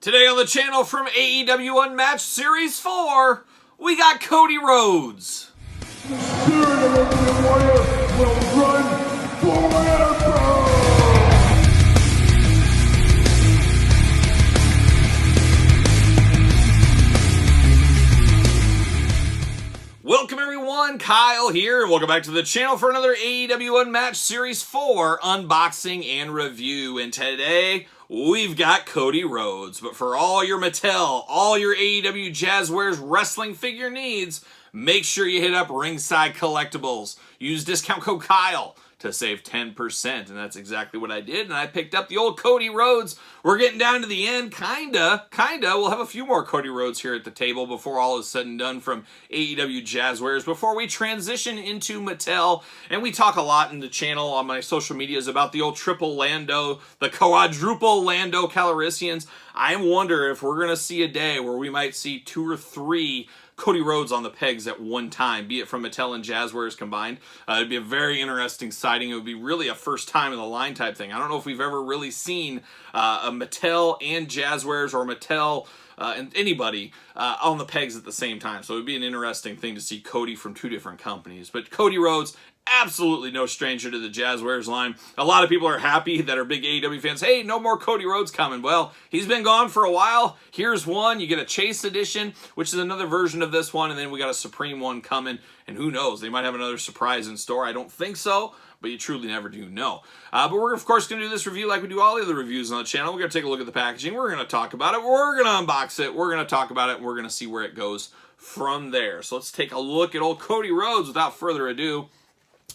Today on the channel from AEW Unmatched Series 4, we got Cody Rhodes. The spirit of Ultimate Warrior will run forever! Welcome everyone, Kyle here, and welcome back to the channel for another AEW Unmatched Series 4 unboxing and review. And today, we've got Cody Rhodes. But for all your Mattel, all your AEW Jazzwares wrestling figure needs, make sure you hit up Ringside Collectibles. Use discount code Kyle to save 10%, and that's exactly what I did, and I picked up the old Cody Rhodes. We're getting down to the end, kinda. We'll have a few more Cody Rhodes here at the table before all is said and done from AEW Jazzwares, before we transition into Mattel, and we talk a lot in the channel on my social medias about the old triple Lando, the quadruple Lando Calrissians. I wonder if we're going to see a day where we might see 2 or 3 Cody Rhodes on the pegs at one time, be it from Mattel and Jazzwares combined. It'd be a very interesting sighting. It would be really a first time in the line type thing. I don't know if we've ever really seen a Mattel and Jazzwares, or Mattel and anybody on the pegs at the same time. So it would be an interesting thing to see Cody from 2 different companies. But Cody Rhodes, absolutely no stranger to the Jazzwares line. A lot of people are happy that are big AEW fans. Hey, no more Cody Rhodes coming. Well, he's been gone for a while. Here's one. You get a Chase edition, which is another version of this one, and then we got a Supreme one coming, and who knows? They might have another surprise in store. I don't think so, but you truly never do know. But we're, of course, going to do this review like we do all the other reviews on the channel. We're going to take a look at the packaging. We're going to talk about it. We're going to unbox it. We're going to talk about it, and we're going to see where it goes from there. So let's take a look at old Cody Rhodes without further ado.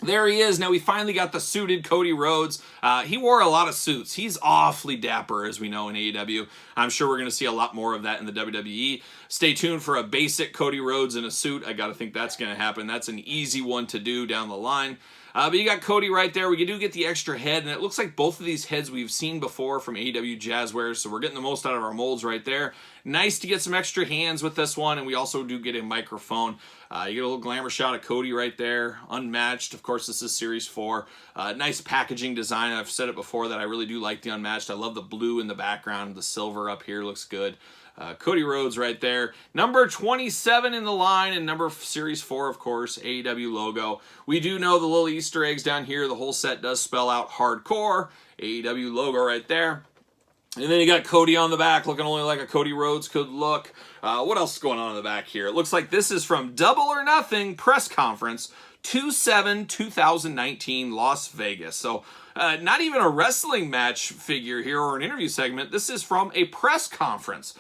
There he is. Now we finally got the suited Cody Rhodes. He wore a lot of suits. He's awfully dapper, as we know, in AEW. I'm sure we're going to see a lot more of that in the WWE. Stay tuned for a basic Cody Rhodes in a suit. I got to think that's going to happen. That's an easy one to do down the line. But you got Cody right there. We do get the extra head, and it looks like both of these heads we've seen before from AEW Jazzwares, so we're getting the most out of our molds right there. Nice to get some extra hands with this one, and we also do get a microphone. You get a little glamour shot of Cody right there, unmatched. Of course, this is Series 4. Nice packaging design. I've said it before that I really do like the unmatched. I love the blue in the background. The silver up here looks good. Cody Rhodes right there. Number 27 in the line, and number Series 4, of course, AEW logo. We do know the little Easter eggs down here. The whole set does spell out hardcore. AEW logo right there. And then you got Cody on the back, looking only like a Cody Rhodes could look. What else is going on in the back here? It looks like this is from Double or Nothing Press Conference 2/7/2019, Las Vegas. So not even a wrestling match figure here or an interview segment. This is from a press conference.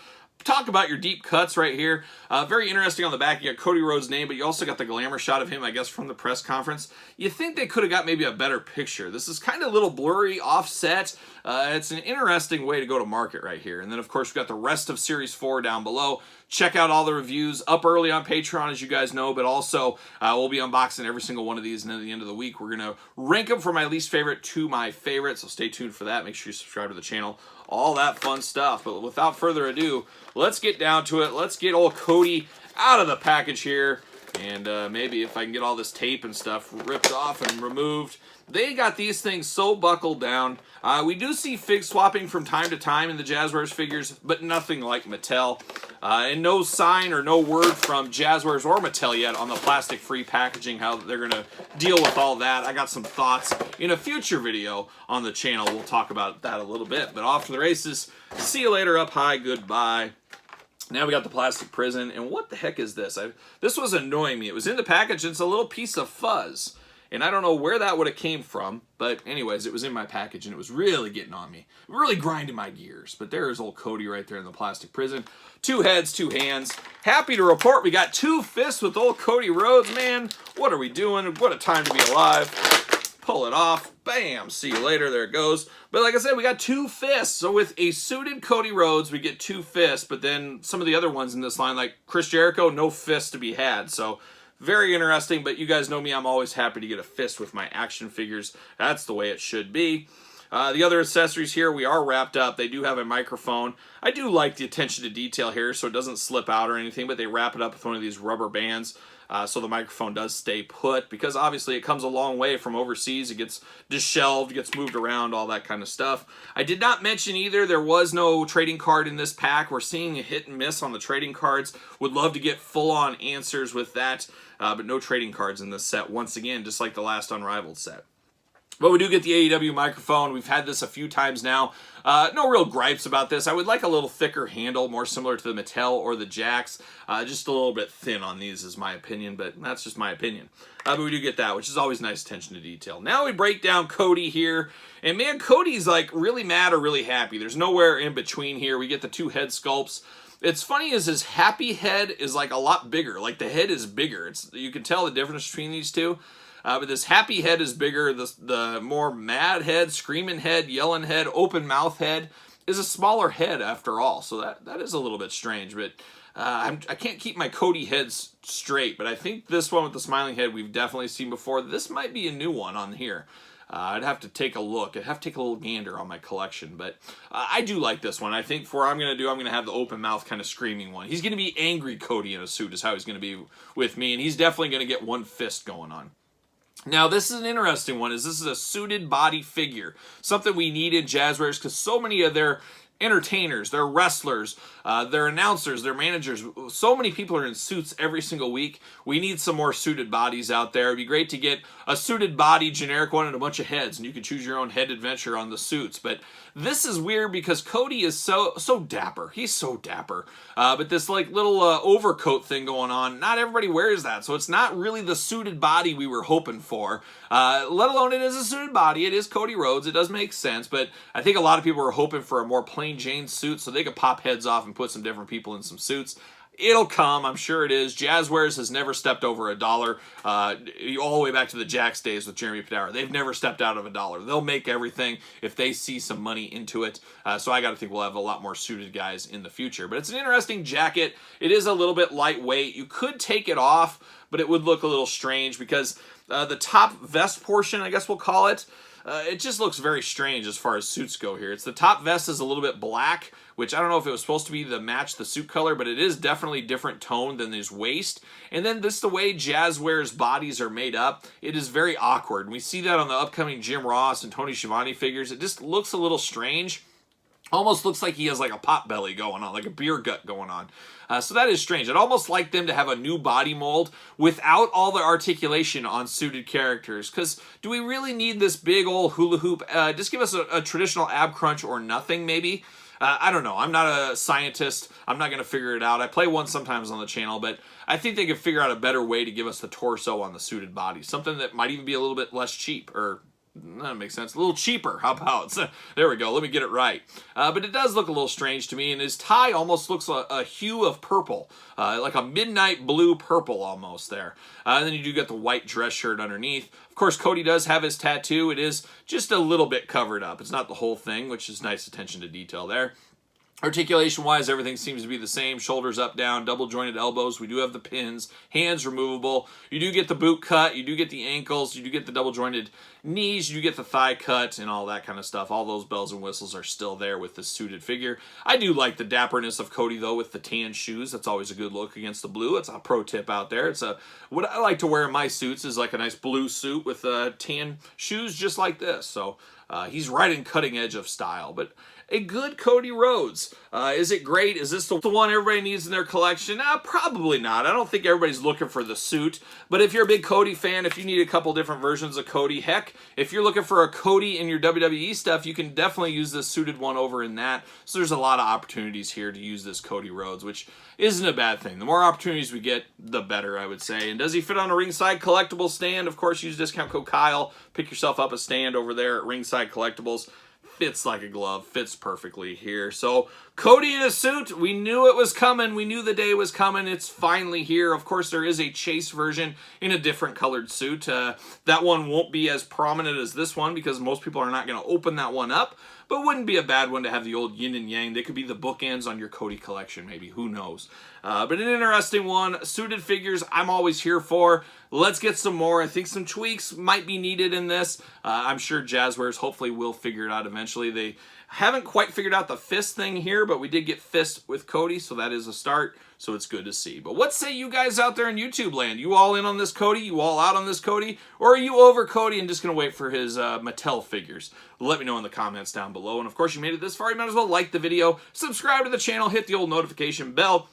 Talk about your deep cuts right here. Very interesting on the back. You got Cody Rhodes' name, but you also got the glamour shot of him, I guess, from the press conference. You think they could have got maybe a better picture. This is kind of a little blurry, offset. It's an interesting way to go to market right here. And then, of course, we've got the rest of Series 4 down below. Check out all the reviews up early on Patreon, as you guys know, but also we'll be unboxing every single one of these, and at the end of the week, we're going to rank them from my least favorite to my favorite, so stay tuned for that. Make sure you subscribe to the channel. All that fun stuff. But without further ado, let's get down to it. Let's get old Cody out of the package here. And maybe if I can get all this tape and stuff ripped off and removed. They got these things so buckled down. We do see fig swapping from time to time in the Jazzwares figures, but nothing like Mattel. And no sign or no word from Jazzwares or Mattel yet on the plastic-free packaging, how they're going to deal with all that. I got some thoughts in a future video on the channel. We'll talk about that a little bit. But off to the races. See you later, up high, goodbye. Now we got the plastic prison, and what the heck is this? This was annoying me. It was in the package, and it's a little piece of fuzz. And I don't know where that would have came from, but anyways, it was in my package, and it was really getting on me. Really grinding my gears. But there's old Cody right there in the plastic prison. 2 heads, 2 hands. Happy to report we got 2 fists with old Cody Rhodes. Man, what are we doing? What a time to be alive. Pull it off. Bam. See you later. There it goes. But like I said, we got 2 fists. So with a suited Cody Rhodes, we get 2 fists. But then some of the other ones in this line, like Chris Jericho, no fists to be had. So very interesting. But you guys know me. I'm always happy to get a fist with my action figures. That's the way it should be. The other accessories here, we are wrapped up. They do have a microphone. I do like the attention to detail here so it doesn't slip out or anything, but they wrap it up with one of these rubber bands. so the microphone does stay put, because obviously it comes a long way from overseas. It gets dishelved, gets moved around, all that kind of stuff. I did not mention either, there was no trading card in this pack. We're seeing a hit and miss on the trading cards. Would love to get full-on answers with that, but no trading cards in this set, once again, just like the last Unrivaled set. But we do get the AEW microphone. We've had this a few times now. No real gripes about this. I would like a little thicker handle, more similar to the Mattel or the Jax. Just a little bit thin on these is my opinion, but that's just my opinion. But we do get that, which is always nice attention to detail. Now we break down Cody here. And man, Cody's like really mad or really happy. There's nowhere in between here. We get the two head sculpts. It's funny is his happy head is like a lot bigger. Like the head is bigger. You can tell the difference between these two. But this happy head is bigger. The more mad head, screaming head, yelling head, open mouth head is a smaller head after all. So that is a little bit strange. But I can't keep my Cody heads straight. But I think this one with the smiling head we've definitely seen before. This might be a new one on here. I'd have to take a look. I'd have to take a little gander on my collection. But I do like this one. I think for what I'm going to do, I'm going to have the open mouth kind of screaming one. He's going to be angry Cody in a suit is how he's going to be with me. And he's definitely going to get one fist going on. Now, this is an interesting one. This is a suited body figure. Something we need in Jazzwares because so many of their entertainers, their wrestlers, their announcers, their managers, so many people are in suits every single week. We need some more suited bodies out there. It'd be great to get a suited body generic one and a bunch of heads, and you can choose your own head adventure on the suits. But this is weird because Cody is so dapper. He's so dapper. But this like little overcoat thing going on, not everybody wears that. So it's not really the suited body we were hoping for, let alone it is a suited body. It is Cody Rhodes. It does make sense. But I think a lot of people were hoping for a more plain Jane suit so they could pop heads off and put some different people in some suits. It'll come, I'm sure it is. Jazzwares has never stepped over $1, all the way back to the Jax days with Jeremy Padara. They've never stepped out of $1. They'll make everything if they see some money into it. So I got to think we'll have a lot more suited guys in the future. But it's an interesting jacket. It is a little bit lightweight. You could take it off, but it would look a little strange because the top vest portion, I guess we'll call it, it just looks very strange as far as suits go here. It's the top vest is a little bit black, which I don't know if it was supposed to be to match the suit color, but it is definitely different tone than his waist. And then this, the way Jazzwares bodies are made up, it is very awkward. And we see that on the upcoming Jim Ross and Tony Schiavone figures. It just looks a little strange. Almost looks like he has like a pot belly going on, like a beer gut going on. So that is strange. I'd almost like them to have a new body mold without all the articulation on suited characters. Because do we really need this big old hula hoop? Just give us a traditional ab crunch or nothing, maybe. I don't know. I'm not a scientist. I'm not going to figure it out. I play one sometimes on the channel, but I think they could figure out a better way to give us the torso on the suited body. Something that might even be a little bit less cheap, or that makes sense. A little cheaper. How about? There we go. Let me get it right. But it does look a little strange to me, and his tie almost looks a hue of purple, like a midnight blue purple almost there. And then you do get the white dress shirt underneath. Of course, Cody does have his tattoo. It is just a little bit covered up. It's not the whole thing, which is nice attention to detail there. Articulation-wise, everything seems to be the same. Shoulders up, down, double-jointed elbows. We do have the pins. Hands removable. You do get the boot cut. You do get the ankles. You do get the double-jointed knees. You do get the thigh cut and all that kind of stuff. All those bells and whistles are still there with this suited figure. I do like the dapperness of Cody, though, with the tan shoes. That's always a good look against the blue. It's a pro tip out there. It's what I like to wear in my suits is like a nice blue suit with tan shoes just like this. So he's right in cutting edge of style. But a good Cody Rhodes. Is it great? Is this the one everybody needs in their collection? Probably not. I don't think everybody's looking for the suit. But if you're a big Cody fan, if you need a couple different versions of Cody, heck, if you're looking for a Cody in your WWE stuff, you can definitely use this suited one over in that. So there's a lot of opportunities here to use this Cody Rhodes, which isn't a bad thing. The more opportunities we get, the better, I would say. And does he fit on a ringside collectible stand? Of course, use discount code Kyle. Pick yourself up a stand over there at Ringside Collectibles. Fits like a glove, fits perfectly here. So Cody in a suit, we knew it was coming. We knew the day was coming. It's finally here. Of course, there is a chase version in a different colored suit. That one won't be as prominent as this one because most people are not going to open that one up. But wouldn't be a bad one to have the old yin and yang. They could be the bookends on your Cody collection, maybe. Who knows? But an interesting one. Suited figures, I'm always here for. Let's get some more. I think some tweaks might be needed in this. I'm sure Jazzwares hopefully will figure it out eventually. They Haven't quite figured out the fist thing here, but we did get fist with Cody, so that is a start, so it's good to see. But what say you guys out there in YouTube land? You all in on this Cody? You all out on this Cody? Or are you over Cody and just going to wait for his Mattel figures? Let me know in the comments down below. And of course, you made it this far, you might as well like the video, subscribe to the channel, hit the old notification bell.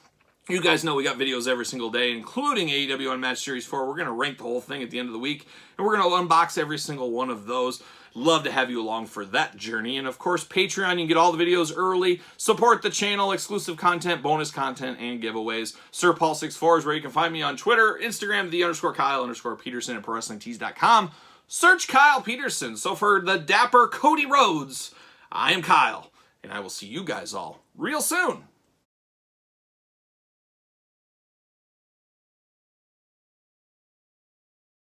You guys know we got videos every single day, including AEW Unmatched Series 4. We're going to rank the whole thing at the end of the week, and we're going to unbox every single one of those. Love to have you along for that journey. And of course, Patreon, you can get all the videos early, support the channel, exclusive content, bonus content, and giveaways. Sir Paul 64 is where you can find me on Twitter, Instagram, _Kyle_Peterson, and ProWrestlingTees.com. Search Kyle Peterson. So for the dapper Cody Rhodes, I am Kyle, and I will see you guys all real soon.